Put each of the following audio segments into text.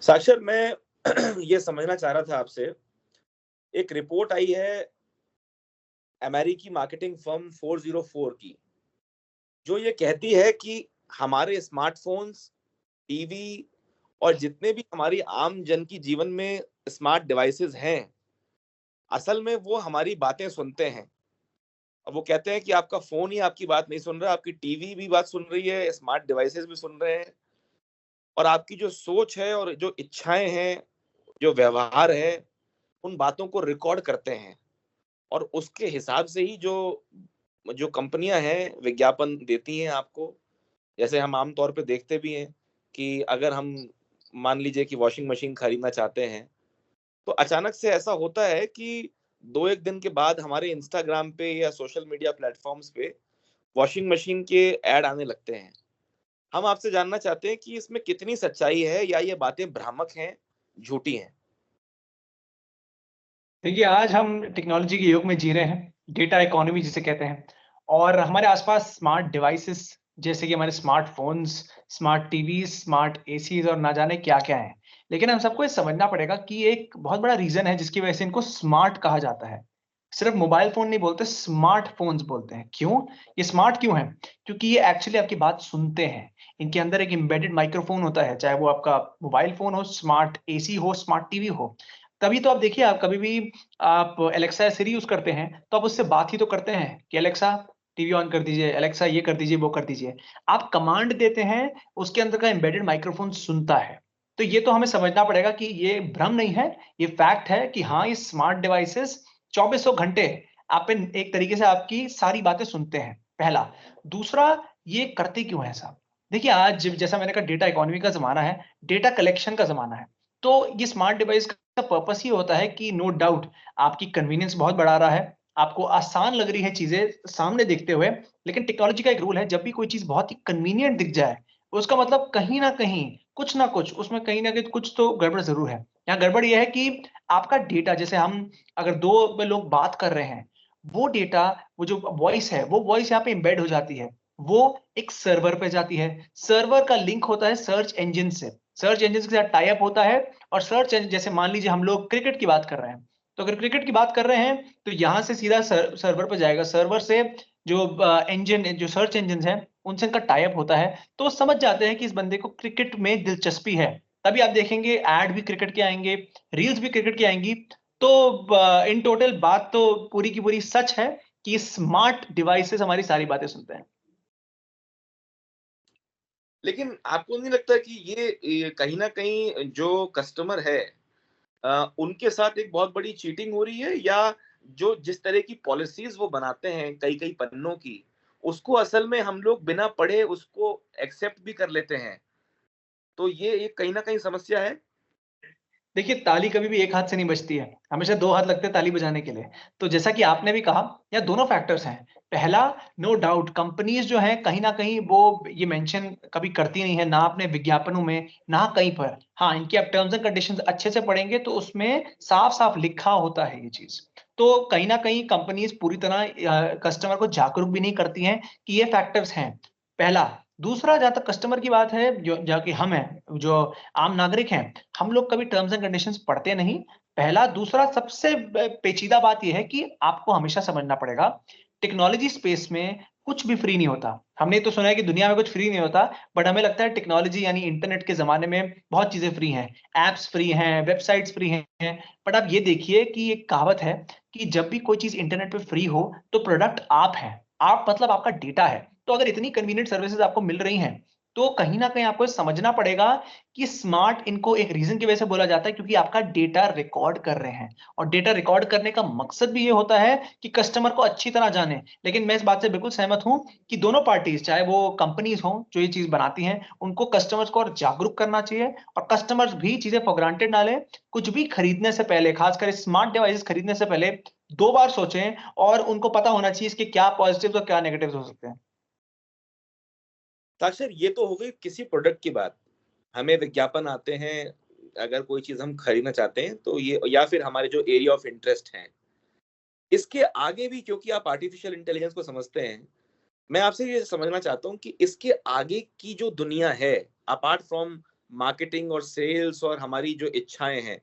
साक्षर, मैं ये समझना चाह रहा था आपसे, एक रिपोर्ट आई है अमेरिकी मार्केटिंग फर्म 404 की, जो ये कहती है कि हमारे स्मार्टफोन्स, टीवी और जितने भी हमारी आम जन की जीवन में स्मार्ट डिवाइसेस हैं, असल में वो हमारी बातें सुनते हैं। अब वो कहते हैं कि आपका फोन ही आपकी बात नहीं सुन रहा, आपकी टीवी भी बात सुन रही है, स्मार्ट डिवाइसेस भी सुन रहे हैं, और आपकी जो सोच है और जो इच्छाएं हैं, जो व्यवहार है, उन बातों को रिकॉर्ड करते हैं। और उसके हिसाब से ही जो जो कंपनियां हैं विज्ञापन देती हैं आपको। जैसे हम आम तौर पे देखते भी हैं कि अगर हम मान लीजिए कि वॉशिंग मशीन खरीदना चाहते हैं, तो अचानक से ऐसा होता है कि 2-1 दिन के बाद हमारे इंस्टाग्राम पे या सोशल मीडिया प्लेटफॉर्म्स पे वॉशिंग मशीन के ऐड आने लगते हैं। हम आपसे जानना चाहते हैं कि इसमें कितनी सच्चाई है, या ये बातें भ्रामक हैं, झूठी हैं? देखिए, आज हम टेक्नोलॉजी के युग में जी रहे हैं, डेटा इकोनॉमी जिसे कहते हैं, और हमारे आसपास स्मार्ट डिवाइसेस जैसे कि हमारे smartphones, smart TV, smart ACs और ना जाने क्या क्या है। लेकिन हम सबको ये समझना पड़ेगा कि एक बहुत बड़ा रीजन है जिसकी वजह से इनको स्मार्ट कहा जाता है। सिर्फ मोबाइल फोन नहीं बोलते, स्मार्टफोन्स बोलते हैं। क्यों? ये स्मार्ट क्यों है? क्योंकि ये एक्चुअली आपकी बात सुनते हैं। इनके अंदर एक एम्बेडेड माइक्रोफोन होता है, चाहे वो आपका मोबाइल फोन हो, स्मार्ट एसी हो, स्मार्ट टीवी हो। तभी तो आप देखिए, आप कभी भी आप एलेक्सा या सिरी यूज करते हैं तो आप उससे बात ही तो करते हैं कि एलेक्सा टीवी ऑन कर दीजिए, एलेक्सा ये कर दीजिए, वो कर दीजिए। आप कमांड देते हैं, उसके अंदर का एम्बेडेड माइक्रोफोन सुनता है। तो ये तो हमें समझना पड़ेगा कि ये भ्रम नहीं है, ये फैक्ट है कि हाँ, ये स्मार्ट डिवाइसेस 2400 घंटे आप एक तरीके से आपकी सारी बातें सुनते हैं। पहला। दूसरा, ये करते क्यों है ऐसा? देखिए, आज जैसा मैंने कहा, डेटा इकोनॉमी का जमाना है, डेटा कलेक्शन का जमाना है। तो ये स्मार्ट डिवाइस का पर्पस ही होता है कि नो डाउट आपकी कन्वीनियंस बहुत बढ़ा रहा है, आपको आसान लग रही है चीजें सामने देखते हुए। लेकिन टेक्नोलॉजी का एक रूल है, जब भी कोई चीज बहुत ही कन्वीनियंट दिख जाए, उसका मतलब कहीं ना कुछ उसमें कहीं ना कहीं कुछ तो गड़बड़ जरूर है। यहाँ गड़बड़ यह है कि आपका डेटा, जैसे हम अगर दो लोग बात कर रहे हैं, वो डेटा, वो जो वॉइस है, वो वॉइस यहाँ पे एम्बेड हो जाती है, वो एक सर्वर पे जाती है। सर्वर का लिंक होता है सर्च इंजन से, सर्च इंजन के साथ टाई अप होता है। और सर्च इंजन, जैसे मान लीजिए हम लोग क्रिकेट की बात कर रहे हैं, तो अगर क्रिकेट की बात कर रहे हैं तो यहां से सीधा सर्वर पर जाएगा। सर्वर से जो इंजन, जो सर्च इंजन है, उनसे इनका टाई अप होता है। तो समझ जाते हैं कि इस बंदे को क्रिकेट में दिलचस्पी है। तभी आप देखेंगे ऐड भी क्रिकेट के आएंगे, रील्स भी क्रिकेट की आएंगी। तो इन टोटल बात तो पूरी की पूरी सच है कि स्मार्ट डिवाइसेस हमारी सारी बातें सुनते हैं। लेकिन आपको नहीं लगता कि ये कहीं ना कहीं जो कस्टमर है, उनके साथ एक बहुत बड़ी चीटिंग हो रही है? या जो जिस तरह की पॉलिसीज वो बनाते हैं कई कई पन्नों की, उसको असल में हम लोग बिना पढ़े उसको एक्सेप्ट भी कर लेते हैं? तो ये एक कहीं ना कहीं समस्या है। देखिए, ताली कभी भी एक हाथ से नहीं बजती है, हमेशा दो हाथ लगते हैं ताली बजाने के लिए। तो जैसा कि आपने भी कहा, यहाँ दोनों फैक्टर्स हैं। पहला, नो डाउट कंपनीज जो है कहीं ना कहीं वो ये मेंशन कभी करती नहीं है, ना अपने विज्ञापनों में, ना कहीं पर। हाँ, इनके आप टर्म्स एंड कंडीशंस अच्छे से पढ़ेंगे तो उसमें साफ साफ लिखा होता है ये चीज। तो कहीं ना कहीं कंपनीज पूरी तरह कस्टमर को जागरूक भी नहीं करती हैं कि ये फैक्टर्स हैं। पहला। दूसरा, जहां तक कस्टमर की बात है, जो जाके हम हैं, जो आम नागरिक हैं, हम लोग कभी टर्म्स एंड कंडीशंस पढ़ते नहीं। पहला। दूसरा, सबसे पेचीदा बात यह है कि आपको हमेशा समझना पड़ेगा, टेक्नोलॉजी स्पेस में कुछ भी फ्री नहीं होता। हमने तो सुना है कि दुनिया में कुछ फ्री नहीं होता, बट हमें लगता है टेक्नोलॉजी यानी इंटरनेट के जमाने में बहुत चीजें फ्री हैं। एप्स फ्री हैं, वेबसाइट्स फ्री हैं। बट आप ये देखिए कि एक कहावत है कि जब भी कोई चीज इंटरनेट पे फ्री हो तो प्रोडक्ट आप है, आप मतलब आपका डेटा है। तो अगर इतनी कन्वीनियंट सर्विसेज आपको मिल रही हैं, तो कहीं ना कहीं आपको समझना पड़ेगा कि स्मार्ट इनको एक रीजन की वजह से बोला जाता है, क्योंकि आपका डेटा रिकॉर्ड कर रहे हैं। और डेटा रिकॉर्ड करने का मकसद भी ये होता है कि कस्टमर को अच्छी तरह जाने। लेकिन मैं इस बात से बिल्कुल सहमत हूं कि दोनों पार्टीज, चाहे वो कंपनीज हो जो ये चीज बनाती हैं, उनको कस्टमर्स को और जागरूक करना चाहिए। और कस्टमर्स भी चीजें फॉर ग्रांटेड ना लें। कुछ भी खरीदने से पहले, खासकर स्मार्ट डिवाइसेस खरीदने से पहले, 2 बार सोचें, और उनको पता होना चाहिए इसके क्या पॉजिटिव और क्या नेगेटिव हो सकते हैं। साक्षर, ये तो हो गई किसी प्रोडक्ट की बात। हमें विज्ञापन आते हैं, अगर कोई चीज हम खरीदना चाहते हैं तो ये, या फिर हमारे जो एरिया ऑफ इंटरेस्ट है, इसके आगे भी, क्योंकि आप आर्टिफिशियल इंटेलिजेंस को समझते हैं, मैं आपसे ये समझना चाहता हूँ कि इसके आगे की जो दुनिया है, अपार्ट फ्रॉम मार्केटिंग और सेल्स और हमारी जो इच्छाएं हैं,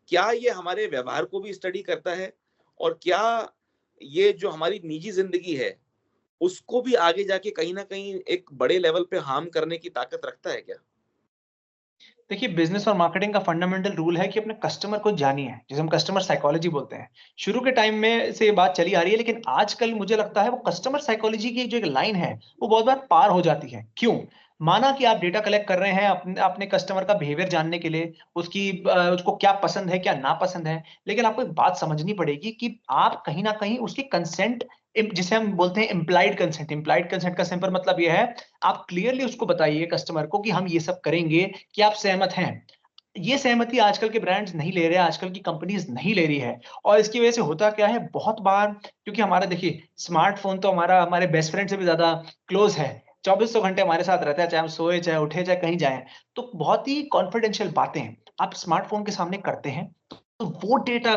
क्या ये हमारे व्यवहार को भी स्टडी करता है? और क्या ये जो हमारी निजी जिंदगी है, उसको भी आगे जाके कहीं ना कहीं एक बड़े लेवल पे हार्म करने की ताकत रखता है क्या? देखिए, बिजनेस और मार्केटिंग का फंडामेंटल रूल है कि अपने कस्टमर को जानिए, जिसे हम कस्टमर साइकोलॉजी बोलते हैं। शुरू के टाइम में से ये बात चली आ रही है, लेकिन आजकल मुझे लगता है वो कस्टमर साइकोलॉजी की जो एक लाइन है, वो बहुत बार पार हो जाती है। क्यों? माना कि आप डेटा कलेक्ट कर रहे हैं अपने अपने कस्टमर का बिहेवियर जानने के लिए, उसको क्या पसंद है, क्या नापसंद है, लेकिन आपको एक बात समझनी पड़ेगी कि आप कहीं न कहीं उसकी कंसेंट जिसे हम बोलते हैं इम्प्लाइड कंसेंट का सिंपल मतलब ये है, आप क्लियरली उसको बताइए कस्टमर को कि हम ये सब करेंगे, क्या आप सहमत हैं? ये सहमति आजकल के ब्रांड्स नहीं ले रहे हैं, आजकल की कंपनीज नहीं ले रही है। और इसकी वजह से होता क्या है, बहुत बार क्योंकि हमारा देखिए स्मार्टफ़ोन तो हमारे बेस्ट फ्रेंड से भी ज़्यादा क्लोज़ है। चौबीसों घंटे हमारे साथ रहता है, चाहे हम सोए, चाहे उठे, चाहे कहीं जाएँ। तो बहुत ही कॉन्फिडेंशियल बातें आप स्मार्टफ़ोन के सामने करते हैं, तो वो डेटा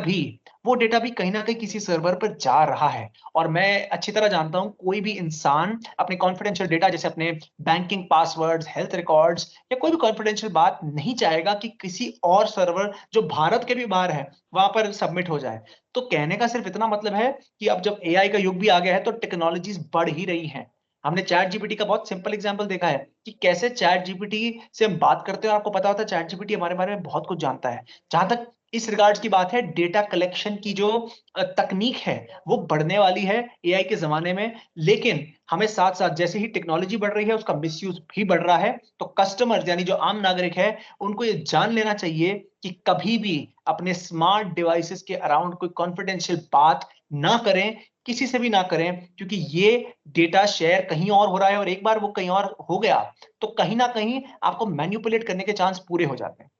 भी कहीं न कहीं किसी सर्वर पर जा रहा है। और मैं अच्छी तरह जानता हूँ, कोई भी इंसान अपने कॉन्फिडेंशियल डेटा जैसे अपने बैंकिंग पासवर्ड्स, हेल्थ रिकॉर्ड्स या कोई भी कॉन्फिडेंशियल बात नहीं चाहेगा कि किसी और सर्वर जो भारत के भी बाहर है, वहाँ पर सबमिट हो जाए। तो कहने का सिर्फ इतना मतलब है कि अब जब एआई का युग भी आ गया है, तो टेक्नोलॉजीज़ बढ़ ही रही हैं। हमने चैट जीपीटी का बहुत सिंपल एग्जांपल देखा है कि कैसे चैट जीपीटी से हम बात करते हैं और आपको पता होता है चैट जीपीटी हमारे बारे में बहुत कुछ जानता है। जहाँ तक इस रिगार्ड्स की बात है, डेटा कलेक्शन की जो तकनीक है, वो बढ़ने वाली है एआई के ज़माने में, लेकिन हमें साथ-साथ जैसे ही टेक्नोलॉजी बढ़ रही है, उसका मिसयूज़ भी बढ़ रहा है। तो कस्टमर्स यानी जो आम नागरिक है, उनको ये जान लेना चाहिए कि कभी भी अपने स्मार्ट डिवाइसेज़ के अराउंड कोई कॉन्फिडेंशियल बात ना करें, किसी से भी ना करें, क्योंकि ये डेटा शेयर कहीं और हो रहा है और एक बार वो कहीं और हो गया, तो कहीं न कहीं आपको मैनिपुलेट करने के चांस पूरे हो जाते हैं।